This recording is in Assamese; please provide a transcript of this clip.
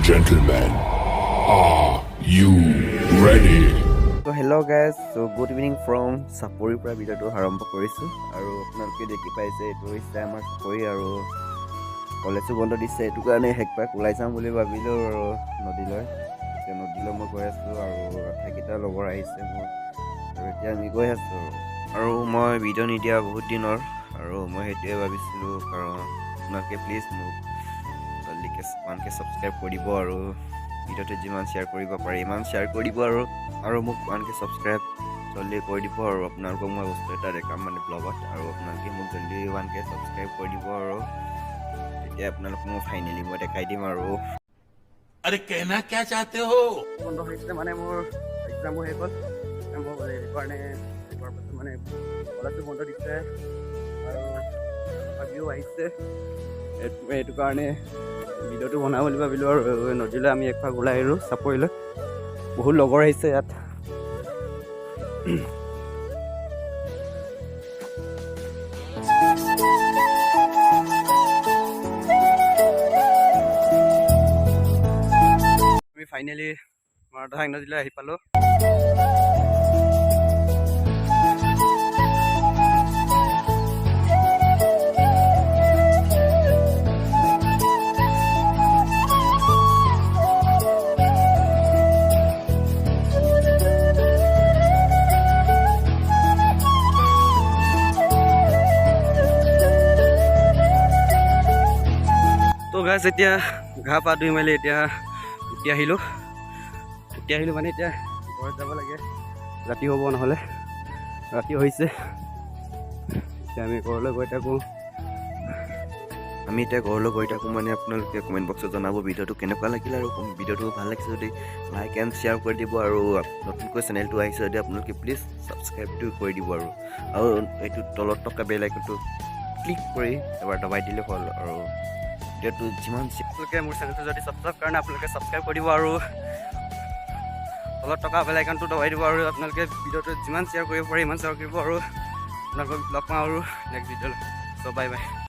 gentlemen, are you ready? So hello guys, so good evening from Sapori পৰা ভিডিওটো আৰম্ভ কৰিছো আৰু আপোনালোকে দেখি পাইছে এইটো হৈছে আমাৰ চাপৰি আৰু কলেজো বন্ধ দিছে এইটো কাৰণে হেকপাক ওলাই যাম বুলি ভাবিলো আৰু নদীলৈ মই গৈ আছো আৰু আটাইকেইটা লগৰ আহিছে মোৰ আৰু এতিয়া আমি গৈ আছো আৰু মই ভিডিও নিদিয়া বহুত দিনৰ আৰু মই সেইটোৱে ভাবিছিলো কাৰণ আপোনালোকে প্লিজ মোক জলদিকে 1K সাবস্ক্ৰাইব কৰিব আৰু ভিডিওটো যিমান শেয়াৰ কৰিব পাৰে ইমান শেয়াৰ কৰিব আৰু মোক 1K সাবস্ক্ৰাইব জলদি কৰি দিব আৰু আপোনালোকক মই বস্তু এটা দেখাম মানে ব্লগত আৰু আপোনালোকে মোক জলদি 1K সাবস্ক্ৰাইব কৰি দিব আৰু এতিয়া আপোনালোকক মই ফাইনালি মই দেখাই দিম আৰু अरे कहना क्या चाहते हो বন্ধ হৈছে মানে মোৰ এক্সাম হৈ গ'ল এক্সাম হৈ গ'লে কাৰণে মানে কলেজো বন্ধ দিছে আৰু ভাবিও আহিছে এইটো কাৰণে ভিডিওটো বনাম বুলি ভাবিলোঁ আৰু নদীলৈ আমি একপাক ওলাই আহিলোঁ চাপৰিলৈ বহুত লগৰ আহিছে ইয়াত আমি ফাইনেলি মাৰধাং নদীলৈ আহি পালোঁ তো গাইছ এতিয়া ঘাঁ পা ধুই মেলি এতিয়া উঠি আহিলোঁ মানে এতিয়া ঘৰত যাব লাগে ৰাতি হ'ব নহ'লে ৰাতি হৈছে এতিয়া আমি ঘৰলৈ গৈ থাকোঁ মানে আপোনালোকে কমেণ্ট বক্সত জনাব ভিডিওটো কেনেকুৱা লাগিল আৰু ভিডিওটো ভাল লাগিছে যদি লাইক এণ্ড শ্বেয়াৰ কৰি দিব আৰু নতুনকৈ চেনেলটো আহিছে যদি আপোনালোকে প্লিজ ছাবস্ক্ৰাইবটো কৰি দিব আৰু এইটো তলত থকা বেল আইকনটো ক্লিক কৰি এবাৰ দবাই দিলে হ'ল আৰু ভিডিওটো যিমান আপোনালোকে মোৰ চেনেলটো যদি ছাবস্ক্ৰাইব কাৰণে আপোনালোকে ছাবস্ক্ৰাইব কৰি দিব আৰু তলত থকা বেল আইকনটো দবাই দিব আৰু আপোনালোকে ভিডিওটো যিমান শ্বেয়াৰ কৰিব পাৰে ইমান শ্বেয়াৰ কৰিব আৰু আপোনালোকক লগ পাওঁ আৰু নেক্সট ভিডিঅ'লৈ চ' বাই বাই